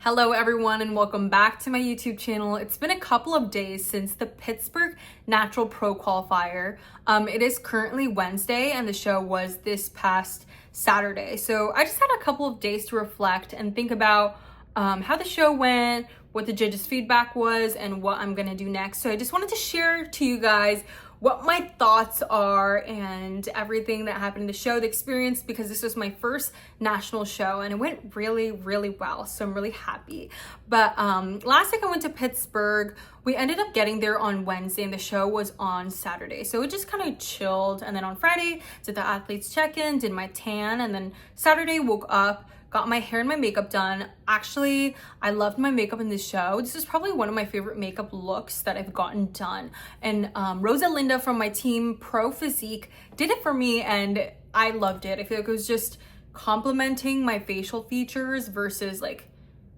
Hello everyone and welcome back to my YouTube channel. It's been a couple of days since the Pittsburgh Natural Pro Qualifier. It is currently Wednesday and the show was this past Saturday. So I just had a couple of days to reflect and think about how the show went, what the judges' feedback was, and what I'm gonna do next. So I just wanted to share to you guys what my thoughts are and everything that happened in the show, the experience, because this was my first national show and it went really, really well. So I'm really happy. But last week I went to Pittsburgh. We ended up getting there on Wednesday and the show was on Saturday. So it just kind of chilled. And then on Friday, did the athletes check-in, did my tan, and then Saturday woke up, got my hair and my makeup done. Actually, I loved my makeup in this show. This is probably one of my favorite makeup looks that I've gotten done. And Rosalinda from my team, Pro Physique, did it for me and I loved it. I feel like it was just complementing my facial features versus like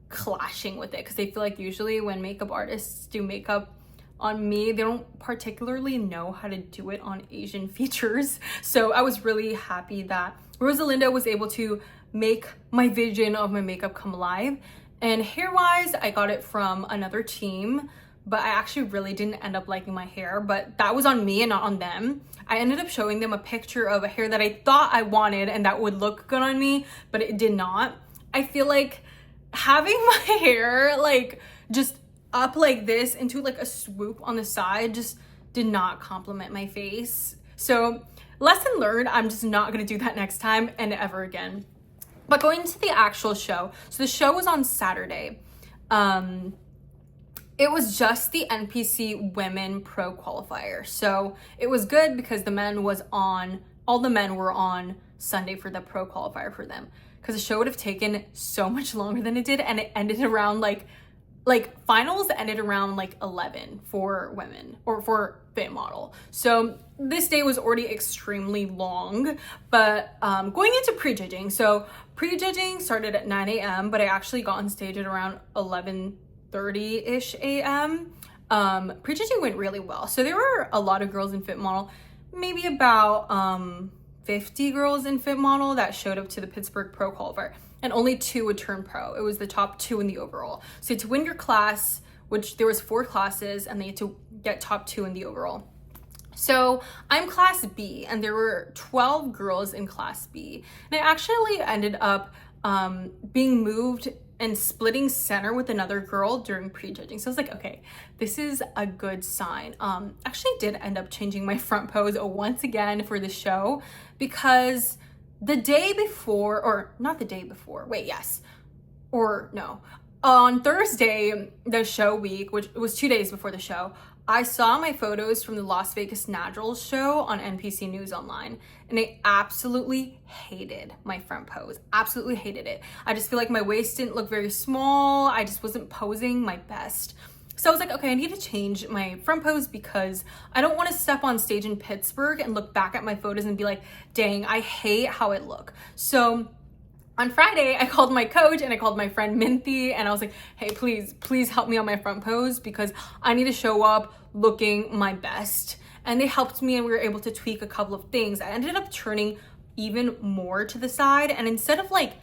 clashing with it. Because I feel like usually when makeup artists do makeup on me, they don't particularly know how to do it on Asian features. So I was really happy that Rosalinda was able to make my vision of my makeup come alive. And hair wise, I got it from another team, but I actually really didn't end up liking my hair, but that was on me and not on them. I ended up showing them a picture of a hair that I thought I wanted and that would look good on me, but it did not. I feel like having my hair like just up like this into like a swoop on the side just did not complement my face. So lesson learned, I'm just not gonna do that next time and ever again. But going into the actual show, so the show was on Saturday. It was just the NPC Women Pro Qualifier. So it was good because all the men were on Sunday for the Pro Qualifier for them. Because the show would have taken so much longer than it did and it ended around like finals ended around like 11 for women or for fit model. So this day was already extremely long, but going into prejudging. So prejudging started at 9 a.m., but I actually got on stage at around 11:30-ish a.m. Prejudging went really well. So there were a lot of girls in fit model, maybe about 50 girls in fit model that showed up to the Pittsburgh Pro Qualifier. And only 2 would turn pro. It was the top 2 in the overall. So you had to win your class, which there was 4 classes, and they had to get top 2 in the overall. So I'm class B, and there were 12 girls in class B. And I actually ended up being moved and splitting center with another girl during prejudging. So I was like, okay, this is a good sign. Actually did end up changing my front pose once again for the show because the day before, or not the day before, wait, yes, or no. On Thursday, the show week, which was 2 days before the show, I saw my photos from the Las Vegas Naturals show on NPC News Online, and I absolutely hated my front pose, absolutely hated it. I just feel like my waist didn't look very small. I just wasn't posing my best. So I was like, okay, I need to change my front pose because I don't want to step on stage in Pittsburgh and look back at my photos and be like, dang, I hate how it look. So on Friday, I called my coach and I called my friend Minty and I was like, hey, please help me on my front pose because I need to show up looking my best. And they helped me and we were able to tweak a couple of things. I ended up turning even more to the side, and instead of like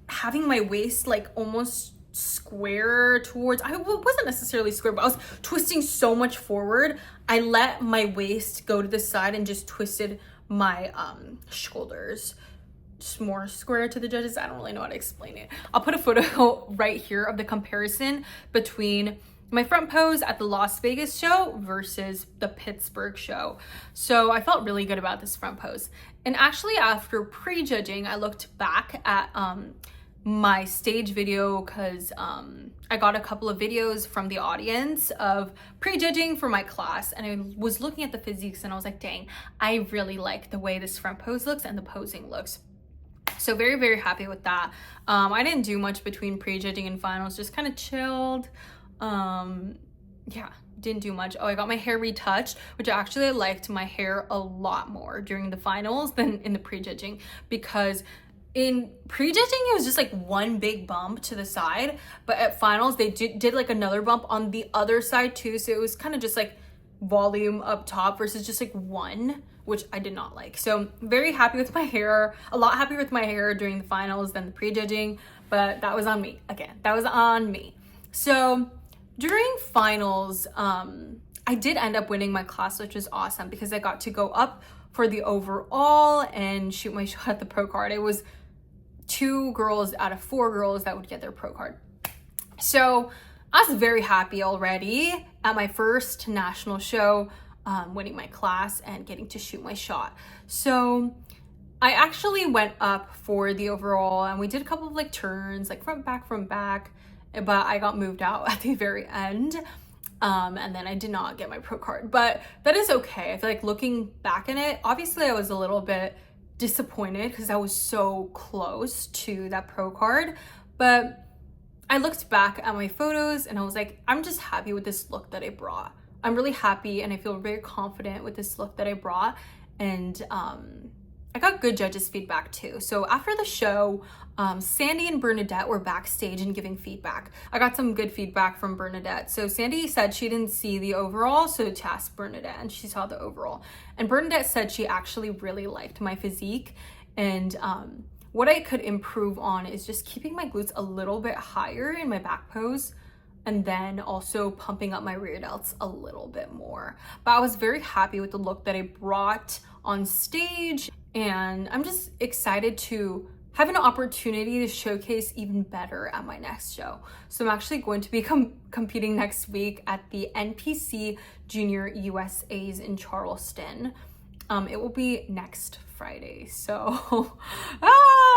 having my waist like almost square towards, I wasn't necessarily square, but I was twisting so much forward, I let my waist go to the side and just twisted my shoulders just more square to the judges. I don't really know how to explain it. I'll put a photo right here of the comparison between my front pose at the Las Vegas show versus the Pittsburgh show. So I felt really good about this front pose. And actually after prejudging, I looked back at my stage video because I got a couple of videos from the audience of prejudging for my class, and I was looking at the physiques and I was like, dang, I really like the way this front pose looks and the posing looks. So very, very happy with that. I didn't do much between prejudging and finals, just kind of chilled. Yeah, didn't do much. Oh, I got my hair retouched, which actually I liked my hair a lot more during the finals than in the prejudging, because in prejudging it was just like one big bump to the side, but at finals they did like another bump on the other side too, so it was kind of just like volume up top versus just like one, which I did not like. So very happy with my hair, a lot happier with my hair during the finals than the prejudging, but but that was on me. Again, that was on me. So during finals, I did end up winning my class, which was awesome because I got to go up for the overall and shoot my shot at the pro card. It was 2 girls out of 4 girls that would get their pro card. So I was very happy already at my first national show, winning my class and getting to shoot my shot. So I actually went up for the overall and we did a couple of like turns, like front, back, but I got moved out at the very end. And then I did not get my pro card, but that is okay. I feel like looking back in it, obviously I was a little bit disappointed because I was so close to that pro card, but I looked back at my photos and I was like, I'm just happy with this look that I brought. I'm really happy and I feel very confident with this look that I brought. And I got good judges' feedback too. So after the show, Sandy and Bernadette were backstage and giving feedback. I got some good feedback from Bernadette. So Sandy said she didn't see the overall, so to ask Bernadette, and she saw the overall. And Bernadette said she actually really liked my physique, and what I could improve on is just keeping my glutes a little bit higher in my back pose, and then also pumping up my rear delts a little bit more. But I was very happy with the look that I brought on stage, and I'm just excited to have an opportunity to showcase even better at my next show. So I'm actually going to be competing next week at the NPC JR USA's in Charleston. It will be next Friday. So,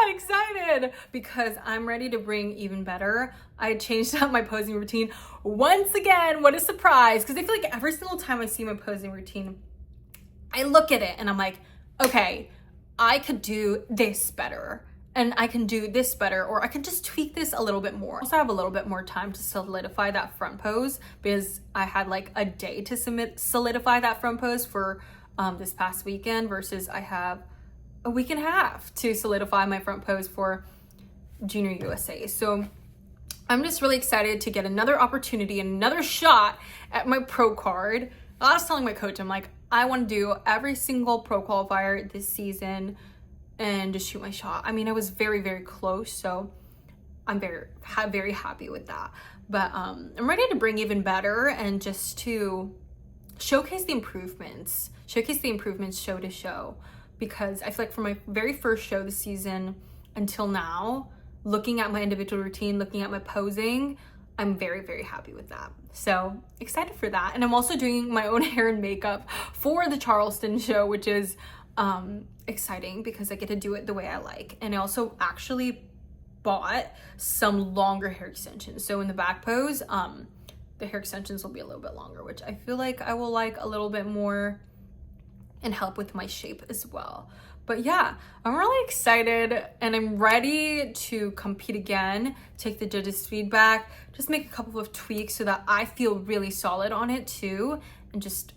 excited because I'm ready to bring even better. I changed up my posing routine once again. What a surprise. Because I feel like every single time I see my posing routine, I look at it and I'm like, okay, I could do this better. And I can do this better, or I can just tweak this a little bit more. Also, I have a little bit more time to solidify that front pose because I had like a day to solidify that front pose for this past weekend versus I have a week and a half to solidify my front pose for Junior USA. So I'm just really excited to get another opportunity, another shot at my pro card. I was telling my coach, I'm like, I want to do every single pro qualifier this season and just shoot my shot. I mean, I was very, very close, so I'm very happy with that. But I'm ready to bring even better and just to showcase the improvements show to show, because I feel like from my very first show this season until now, looking at my individual routine, looking at my posing, I'm very, very happy with that. So excited for that. And I'm also doing my own hair and makeup for the Charleston show, which is exciting because I get to do it the way I like. And I also actually bought some longer hair extensions. So in the back pose, the hair extensions will be a little bit longer, which I feel like I will like a little bit more and help with my shape as well. But yeah, I'm really excited and I'm ready to compete again, take the judges' feedback, just make a couple of tweaks so that I feel really solid on it too, and just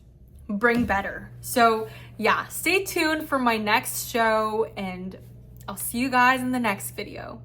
bring better. So yeah, stay tuned for my next show and I'll see you guys in the next video.